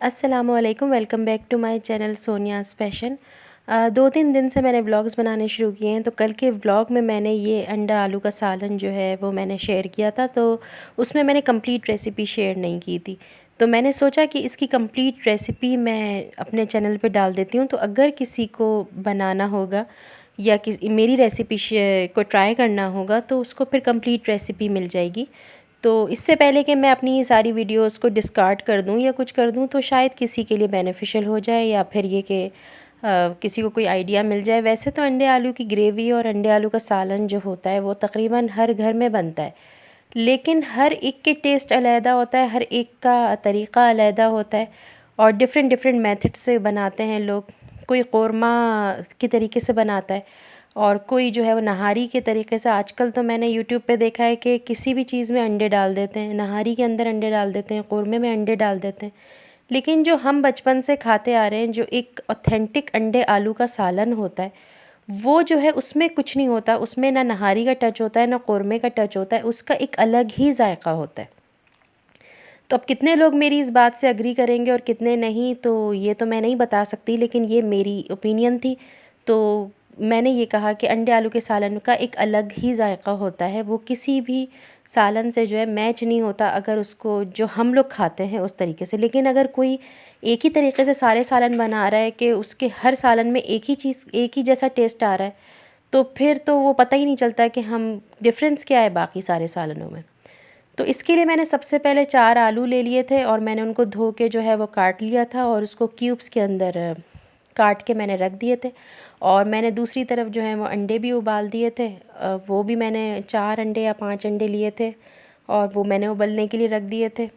अस्सलामुअलैकुम, welcome back to my channel Sonia's fashion. 2-3 दिन से मैंने व्लॉग्स बनाने शुरू किए हैं। तो कल के व्लॉग में मैंने ये अंडा आलू का सालन जो है वो मैंने शेयर किया था, तो उसमें मैंने कंप्लीट रेसिपी शेयर नहीं की थी। तो मैंने सोचा कि इसकी कंप्लीट रेसिपी मैं अपने चैनल पे डाल देती हूँ, तो अगर किसी को बनाना होगा या मेरी रेसिपी को ट्राई करना होगा तो उसको फिर कंप्लीट रेसिपी मिल जाएगी। तो इससे पहले कि मैं अपनी सारी वीडियोस को डिस्कार्ड कर दूं या कुछ कर दूं, तो शायद किसी के लिए बेनिफिशियल हो जाए या फिर ये कि किसी को कोई आइडिया मिल जाए। वैसे तो अंडे आलू की ग्रेवी और अंडे आलू का सालन जो होता है वो तकरीबन हर घर में बनता है, लेकिन हर एक के टेस्ट अलहदा होता है, हर एक का तरीक़ा अलहदा होता है और डिफरेंट डिफरेंट मेथड से बनाते हैं लोग। कोई कोरमा के तरीके से बनाता है और कोई जो है वो नहारी के तरीके से। आजकल तो मैंने यूट्यूब पे देखा है कि किसी भी चीज़ में अंडे डाल देते हैं, नहारी के अंदर अंडे डाल देते हैं, कोरमे में अंडे डाल देते हैं। लेकिन जो हम बचपन से खाते आ रहे हैं, जो एक ऑथेंटिक अंडे आलू का सालन होता है, वो जो है उसमें कुछ नहीं होता। उसमें ना नहारी का टच होता है ना कोरमे का टच होता है, उसका एक अलग ही जायका होता है। तो अब कितने लोग मेरी इस बात से अग्री करेंगे और कितने नहीं, तो ये तो मैं नहीं बता सकती, लेकिन ये मेरी ओपिनियन थी। तो मैंने ये कहा कि अंडे आलू के सालन का एक अलग ही जायका होता है, वो किसी भी सालन से जो है मैच नहीं होता, अगर उसको जो हम लोग खाते हैं उस तरीके से। लेकिन अगर कोई एक ही तरीके से सारे सालन बना रहा है कि उसके हर सालन में एक ही चीज़, एक ही जैसा टेस्ट आ रहा है, तो फिर तो वो पता ही नहीं चलता कि हम डिफरेंस क्या है बाकी सारे सालनों में। तो इसके लिए मैंने सबसे पहले 4 आलू ले लिए थे और मैंने उनको धो के जो है वो काट लिया था और उसको क्यूब्स के अंदर काट के मैंने रख दिए थे। और मैंने दूसरी तरफ जो है वो अंडे भी उबाल दिए थे। वो भी मैंने 4 अंडे या 5 अंडे लिए थे और वो मैंने उबलने के लिए रख दिए थे।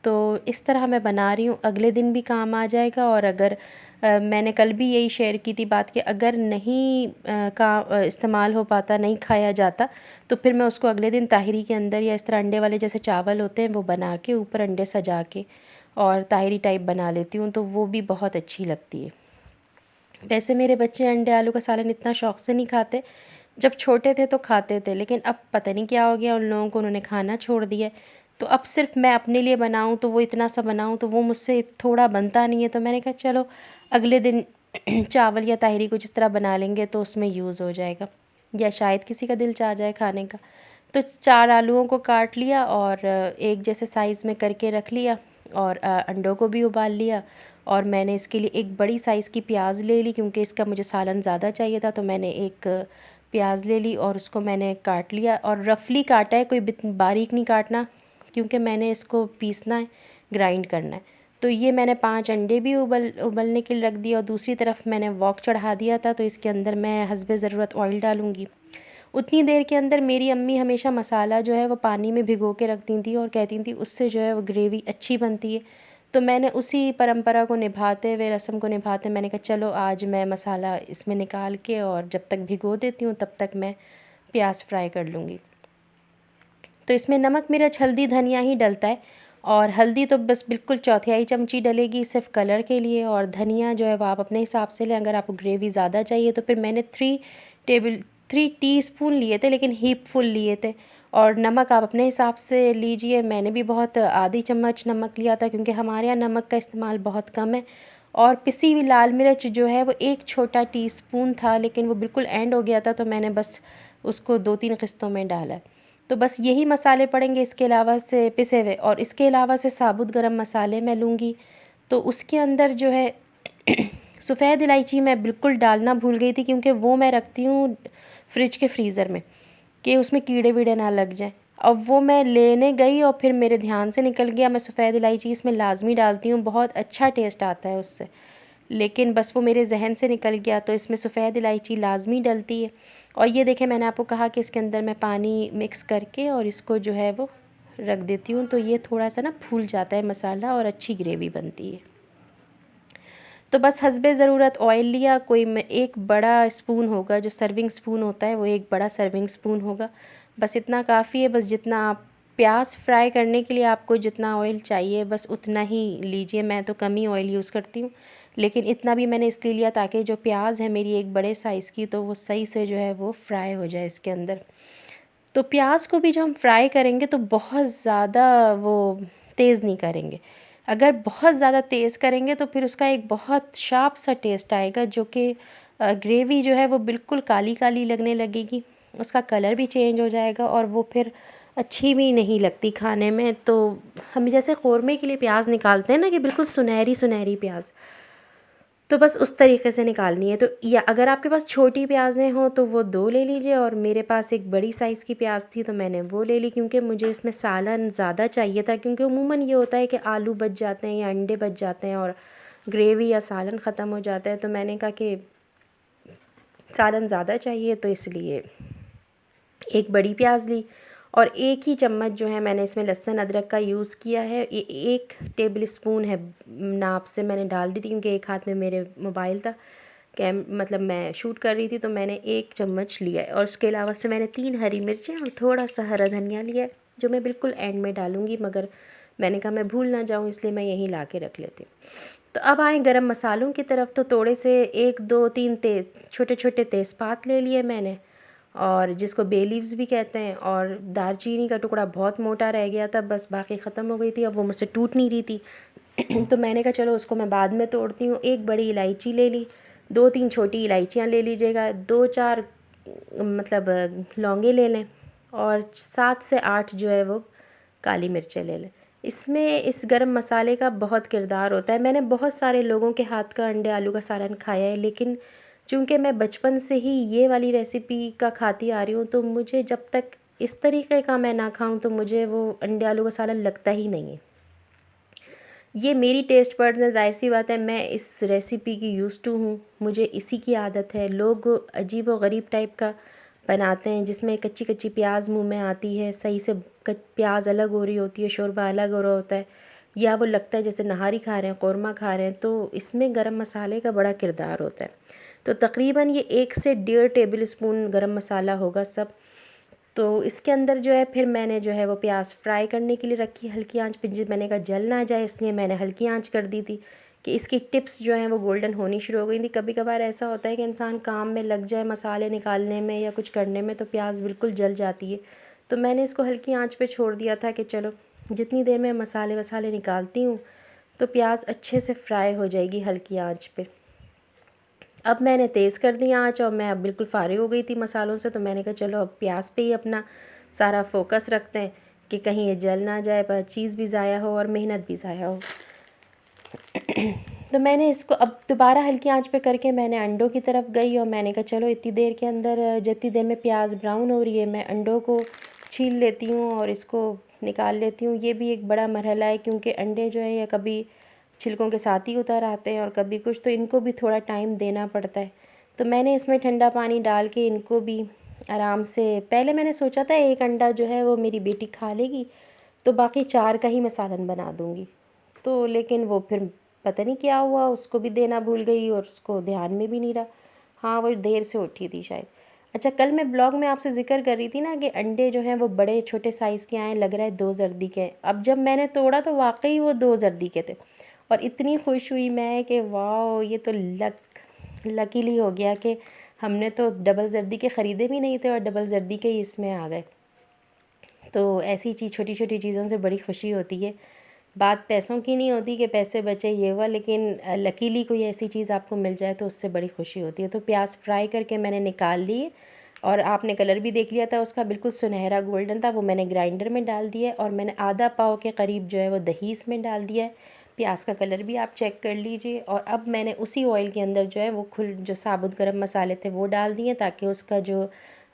तो इस तरह मैं बना रही हूँ, अगले दिन भी काम आ जाएगा। और अगर मैंने कल भी यही शेयर की थी बात कि अगर नहीं इस्तेमाल हो पाता, नहीं खाया जाता, तो फिर मैं उसको अगले दिन ताहिरी के अंदर या इस तरह अंडे वाले जैसे चावल होते हैं वो बना के ऊपर अंडे सजा के और ताहिरी टाइप बना लेती हूँ, तो वो भी बहुत अच्छी लगती है। वैसे मेरे बच्चे अंडे आलू का सालन इतना शौक़ से नहीं खाते। जब छोटे थे तो खाते थे, लेकिन अब पता नहीं क्या हो गया उन लोगों को, उन्होंने खाना छोड़ दिया है। तो अब सिर्फ मैं अपने लिए बनाऊँ तो वो इतना सा बनाऊँ तो वो मुझसे थोड़ा बनता नहीं है। तो मैंने कहा चलो अगले दिन चावल या ताहिरी कुछ इस तरह बना लेंगे तो उसमें यूज़ हो जाएगा, या शायद किसी का दिल चाह जाए खाने का। तो 4 आलूओं को काट लिया और एक जैसे साइज़ में करके रख लिया और अंडों को भी उबाल लिया। और मैंने इसके लिए एक बड़ी साइज़ की प्याज ले ली, क्योंकि इसका मुझे सालन ज़्यादा चाहिए था। तो मैंने एक प्याज ले ली और उसको मैंने काट लिया और रफली काटा है, कोई बारीक नहीं काटना, क्योंकि मैंने इसको पीसना है, ग्राइंड करना है। तो ये मैंने 5 अंडे भी उबलने के लिए रख दिए और दूसरी तरफ मैंने वॉक चढ़ा दिया था। तो इसके अंदर मैं हस्बे ज़रूरत ऑयल डालूँगी। उतनी देर के अंदर मेरी अम्मी हमेशा मसाला जो है वो पानी में भिगो के रखती थी और कहती थी उससे जो है वो ग्रेवी अच्छी बनती है। तो मैंने उसी परंपरा को निभाते हुए, रस्म को निभाते, मैंने कहा चलो आज मैं मसाला इसमें निकाल के और जब तक भिगो देती हूँ तब तक मैं प्याज फ्राई कर लूँगी। तो इसमें नमक, मिर्च, हल्दी, धनिया ही डलता है। और हल्दी तो बस बिल्कुल चौथाई चमची डलेगी सिर्फ कलर के लिए, और धनिया जो है वो आप अपने हिसाब से लें। अगर आपको ग्रेवी ज़्यादा चाहिए तो फिर मैंने 3 टीस्पून लिए थे, लेकिन हीप फुल लिए थे। और नमक आप अपने हिसाब से लीजिए, मैंने भी बहुत आधी चम्मच नमक लिया था, क्योंकि हमारे यहाँ नमक का इस्तेमाल बहुत कम है। और पिसी हुई लाल मिर्च जो है वो 1 छोटा टीस्पून था, लेकिन वो बिल्कुल एंड हो गया था, तो मैंने बस उसको 2-3 किस्तों में डाला है। तो बस यही मसाले पड़ेंगे इसके अलावा से पिसे हुए, और इसके अलावा से साबुत गरम मसाले मैं लूँगी। तो उसके अंदर जो है सफ़ेद इलायची मैं बिल्कुल डालना भूल गई थी, क्योंकि वो मैं रखती हूँ फ्रिज के फ्रीज़र में कि उसमें कीड़े वीड़े ना लग जाएं। अब वो मैं लेने गई और फिर मेरे ध्यान से निकल गया। मैं सफ़ेद इलायची इसमें लाजमी डालती हूँ, बहुत अच्छा टेस्ट आता है उससे, लेकिन बस वो मेरे जहन से निकल गया। तो इसमें सफ़ेद इलायची लाजमी डलती है। और ये देखें, मैंने आपको कहा कि इसके अंदर मैं पानी मिक्स करके और इसको जो है वो रख देती हूँ, तो ये थोड़ा सा ना फूल जाता है मसाला और अच्छी ग्रेवी बनती है। तो बस हस्बे ज़रूरत ऑयल लिया, कोई में एक बड़ा स्पून होगा, जो सर्विंग स्पून होता है वो एक बड़ा सर्विंग स्पून होगा। बस इतना काफ़ी है, बस जितना आप प्याज फ्राई करने के लिए आपको जितना ऑयल चाहिए बस उतना ही लीजिए। मैं तो कम ही ऑयल यूज़ करती हूँ, लेकिन इतना भी मैंने इसलिए लिया ताकि जो प्याज है मेरी एक बड़े साइज़ की, तो वो सही से जो है वो फ्राई हो जाए इसके अंदर। तो प्याज को भी जो हम फ्राई करेंगे तो बहुत ज़्यादा वो तेज़ नहीं करेंगे। अगर बहुत ज़्यादा तेज़ करेंगे तो फिर उसका एक बहुत शार्प सा टेस्ट आएगा, जो कि ग्रेवी जो है वो बिल्कुल काली काली लगने लगेगी, उसका कलर भी चेंज हो जाएगा और वो फिर अच्छी भी नहीं लगती खाने में। तो हम जैसे क़ोरमे के लिए प्याज निकालते हैं ना, कि बिल्कुल सुनहरी सुनहरी प्याज, तो बस उस तरीके से निकालनी है। तो या अगर आपके पास छोटी प्याज़ें हों तो वो 2 ले लीजिए, और मेरे पास एक बड़ी साइज़ की प्याज़ थी तो मैंने वो ले ली, क्योंकि मुझे इसमें सालन ज़्यादा चाहिए था। क्योंकि अमूमन ये होता है कि आलू बच जाते हैं या अंडे बच जाते हैं और ग्रेवी या सालन ख़त्म हो जाता है, तो मैंने कहा कि सालन ज़्यादा चाहिए, तो इसलिए एक बड़ी प्याज़ ली। और एक ही चम्मच जो है मैंने इसमें लहसुन अदरक का यूज़ किया है। 1 टेबल स्पून है नाप से मैंने डाल दी थी, क्योंकि एक हाथ में मेरे मोबाइल था, कैम मतलब मैं शूट कर रही थी, तो मैंने 1 चम्मच लिया है। और उसके अलावा से मैंने 3 हरी मिर्चें और थोड़ा सा हरा धनिया लिया है, जो मैं बिल्कुल एंड में डालूँगी, मगर मैंने कहा मैं भूल ना जाऊँ, इसलिए मैं यहीं ला के रख लेती हूँ। तो अब आए गरम मसालों की तरफ। तो थोड़े से 1 2 3 छोटे छोटे तेज़पात ले लिए मैंने, और जिसको बे लीव्स भी कहते हैं। और दालचीनी का टुकड़ा बहुत मोटा रह गया था, बस बाकी ख़त्म हो गई थी, अब वो मुझसे टूट नहीं रही थी। तो मैंने कहा चलो उसको मैं बाद में तोड़ती हूँ। एक बड़ी इलायची ले ली, 2 3 छोटी इलायचियाँ ले लीजिएगा, 2 4 मतलब लौंगे ले लें, और 7 से 8 जो है वो काली मिर्चें ले लें। इसमें इस गरम मसाले का बहुत किरदार होता है। मैंने बहुत सारे लोगों के हाथ का अंडे आलू का सालन खाया है, लेकिन चूँकि मैं बचपन से ही ये वाली रेसिपी का खाती आ रही हूँ, तो मुझे जब तक इस तरीके का मैं ना खाऊं तो मुझे वो अंडे आलू का सालन लगता ही नहीं है। ये मेरी टेस्ट बड्स है, ज़ाहिर सी बात है, मैं इस रेसिपी की यूज़ टू हूँ, मुझे इसी की आदत है। लोग अजीब व गरीब टाइप का बनाते हैं, जिसमें कच्ची कच्ची प्याज मुंह में आती है, सही से प्याज अलग हो रही होती है, शोरबा अलग हो रहा होता है, या वो लगता है जैसे नहारी खा रहे हैं, कौरमा खा रहे हैं। तो इसमें गरम मसाले का बड़ा किरदार होता है। तो तकरीबन ये 1 से 1.5 टेबल स्पून गरम मसाला होगा सब। तो इसके अंदर जो है फिर मैंने जो है वो प्याज फ्राई करने के लिए रखी हल्की आंच पे। मैंने कहा जल ना जाए, इसलिए मैंने हल्की आंच कर दी थी, कि इसकी टिप्स जो हैं वो गोल्डन होनी शुरू हो गई थी। कभी कभार ऐसा होता है कि इंसान काम में लग जाए, मसाले निकालने में या कुछ करने में, तो प्याज बिल्कुल जल जाती है। तो मैंने इसको हल्की आंच पे छोड़ दिया था कि चलो जितनी देर में मसाले वसाले निकालती हूँ तो प्याज अच्छे से फ्राई हो जाएगी हल्की आंच पे। अब मैंने तेज़ कर दी आँच, और मैं अब बिल्कुल फ़ारिग हो गई थी मसालों से, तो मैंने कहा चलो अब प्याज पे ही अपना सारा फोकस रखते हैं, कि कहीं ये जल ना जाए, पर चीज़ भी ज़ाया हो और मेहनत भी ज़ाया हो। तो मैंने इसको अब दोबारा हल्की आंच पे करके मैंने अंडों की तरफ गई, और मैंने कहा चलो इतनी देर के अंदर, जितनी देर में प्याज ब्राउन हो रही है, मैं अंडों को छील लेती हूँ और इसको निकाल लेती हूँ। ये भी एक बड़ा मरहला है, क्योंकि अंडे जो हैं या कभी छिलकों के साथ ही उतर आते हैं और कभी कुछ, तो इनको भी थोड़ा टाइम देना पड़ता है। तो मैंने इसमें ठंडा पानी डाल के इनको भी आराम से, पहले मैंने सोचा था 1 अंडा जो है वो मेरी बेटी खा लेगी, तो बाकी 4 का ही मैं सालन बना दूँगी। तो लेकिन वो फिर पता नहीं क्या हुआ, उसको भी देना भूल गई और उसको ध्यान में भी नहीं रहा। हाँ, वो देर से उठी थी शायद। अच्छा, कल मैं ब्लॉग में आपसे ज़िक्र कर रही थी ना कि अंडे जो हैं वो बड़े छोटे साइज़ के आए, लग रहा है 2 जर्दी के। अब जब मैंने तोड़ा तो वाकई वो 2 जर्दी के थे, और इतनी खुश हुई मैं कि वाह, ये तो लकीली हो गया कि हमने तो डबल जर्दी के ख़रीदे भी नहीं थे और डबल जर्दी के ही इसमें आ गए। तो ऐसी चीज़, छोटी छोटी चीज़ों से बड़ी खुशी होती है। बात पैसों की नहीं होती कि पैसे बचे ये हुआ, लेकिन लकीली कोई ऐसी चीज़ आपको मिल जाए तो उससे बड़ी खुशी होती है। तो प्याज फ्राई करके मैंने निकाल लिए, और आपने कलर भी देख लिया था उसका, बिल्कुल सुनहरा गोल्डन था। वो मैंने ग्राइंडर में डाल दिया है, और मैंने आधा पाव के करीब जो है वो दही इसमें डाल दिया है। प्याज का कलर भी आप चेक कर लीजिए। और अब मैंने उसी ऑयल के अंदर जो है वो जो साबुत गरम मसाले थे वो डाल दिए, ताकि उसका जो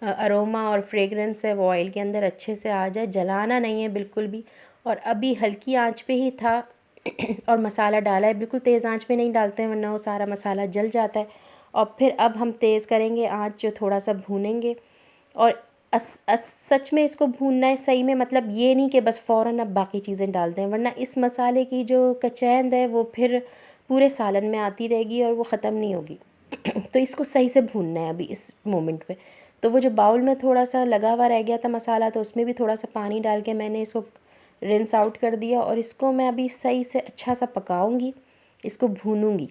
अरोमा और फ्रेगरेंस है वो ऑयल के अंदर अच्छे से आ जाए। जलाना नहीं है बिल्कुल भी। और अभी हल्की आंच पे ही था और मसाला डाला है, बिल्कुल तेज़ आंच पे नहीं डालते हैं, वरना वो सारा मसाला जल जाता है। और फिर अब हम तेज़ करेंगे आंच, जो थोड़ा सा भूनेंगे। और सच में इसको भूनना है सही में, मतलब ये नहीं कि बस फ़ौरन अब बाकी चीज़ें डाल दें, वरना इस मसाले की जो कचैंद है वो फिर पूरे सालन में आती रहेगी और वो ख़त्म नहीं होगी। तो इसको सही से भूनना है अभी इस मोमेंट पे। तो वो जो बाउल में थोड़ा सा लगा हुआ रह गया था मसाला, तो उसमें भी थोड़ा सा पानी डाल के मैंने इसको रिंस आउट कर दिया, और इसको मैं अभी सही से अच्छा सा पकाऊंगी, इसको भूनूंगी,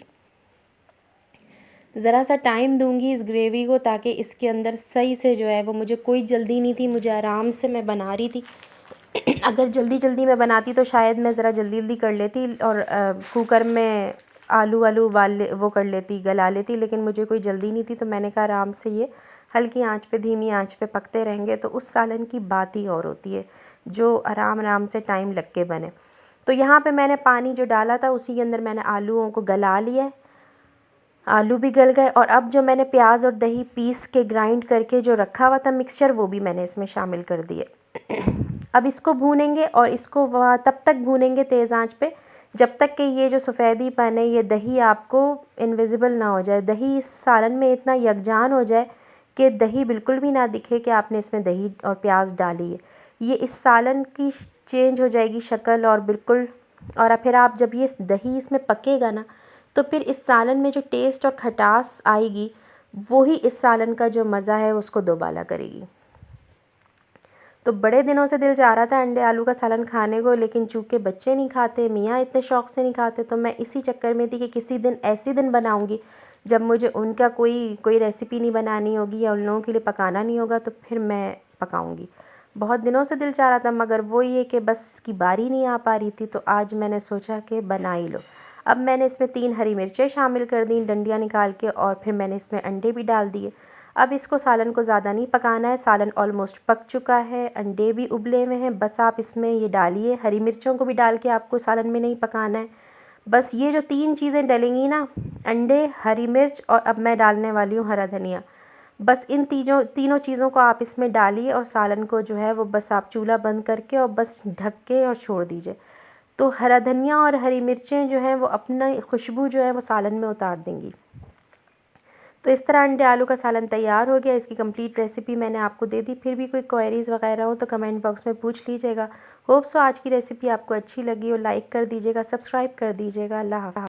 ज़रा सा टाइम दूंगी इस ग्रेवी को, ताकि इसके अंदर सही से जो है वो, मुझे कोई जल्दी नहीं थी, मुझे आराम से मैं बना रही थी। अगर जल्दी जल्दी मैं बनाती तो शायद मैं ज़रा जल्दी जल्दी कर लेती और कुकर में आलू वालू वो कर लेती, गला लेती, लेकिन मुझे कोई जल्दी नहीं थी तो मैंने कहा आराम से ये हल्की आंच पे, धीमी आंच पे पकते रहेंगे तो उस सालन की बात ही और होती है, जो आराम आराम से टाइम लग के बने। तो यहाँ पे मैंने पानी जो डाला था उसी के अंदर मैंने आलूओं को गला लिया है, आलू भी गल गए। और अब जो मैंने प्याज और दही पीस के ग्राइंड करके जो रखा हुआ था मिक्सचर, वो भी मैंने इसमें शामिल कर दिए। अब इसको भूनेंगे और इसको वहाँ तब तक भूनेंगे तेज़ आंच पे जब तक कि ये जो सफ़ेदीपन है, ये दही आपको इनविजिबल ना हो जाए, दही इस सालन में इतना यकजान हो जाए कि दही बिल्कुल भी ना दिखे कि आपने इसमें दही और प्याज डाली है। ये इस सालन की चेंज हो जाएगी शक्ल और बिल्कुल। और फिर आप जब ये दही इसमें पकेगा ना तो फिर इस सालन में जो टेस्ट और खटास आएगी वही इस सालन का जो मज़ा है उसको दोबाला करेगी। तो बड़े दिनों से दिल चाह रहा था अंडे आलू का सालन खाने को, लेकिन चूँकि बच्चे नहीं खाते, मियाँ इतने शौक़ से नहीं खाते, तो मैं इसी चक्कर में थी कि किसी दिन ऐसी दिन बनाऊँगी जब मुझे उनका कोई रेसिपी नहीं बनानी होगी या उन लोगों के लिए पकाना नहीं होगा, तो फिर मैं पकाऊँगी। बहुत दिनों से दिल चाह रहा था, मगर वो ये कि बस इसकी बारी नहीं आ पा रही थी, तो आज मैंने सोचा कि बना ही लो। अब मैंने इसमें 3 हरी मिर्चें शामिल कर दी डंडियाँ निकाल के, और फिर मैंने इसमें अंडे भी डाल दिए। अब इसको सालन को ज़्यादा नहीं पकाना है, सालन ऑलमोस्ट पक चुका है, अंडे भी उबले हुए हैं, बस आप इसमें ये डालिए। हरी मिर्चों को भी डाल के आपको सालन में नहीं पकाना है। बस ये जो 3 चीज़ें डलेंगी ना, अंडे, हरी मिर्च और अब मैं डालने वाली हूँ हरा धनिया, बस इन तीनों चीज़ों को आप इसमें डालिए और सालन को जो है वो बस आप चूल्हा बंद करके और बस ढक के और छोड़ दीजिए। तो हरा धनिया और हरी मिर्चें जो हैं वो अपना खुशबू जो है वो सालन में उतार देंगी। तो इस तरह अंडे आलू का सालन तैयार हो गया। इसकी कंप्लीट रेसिपी मैंने आपको दे दी। फिर भी कोई क्वेरीज़ वगैरह हो तो कमेंट बॉक्स में पूछ लीजिएगा। होप सो आज की रेसिपी आपको अच्छी लगी हो, लाइक कर दीजिएगा, सब्सक्राइब कर दीजिएगा। अल्लाह हाफ़िज़।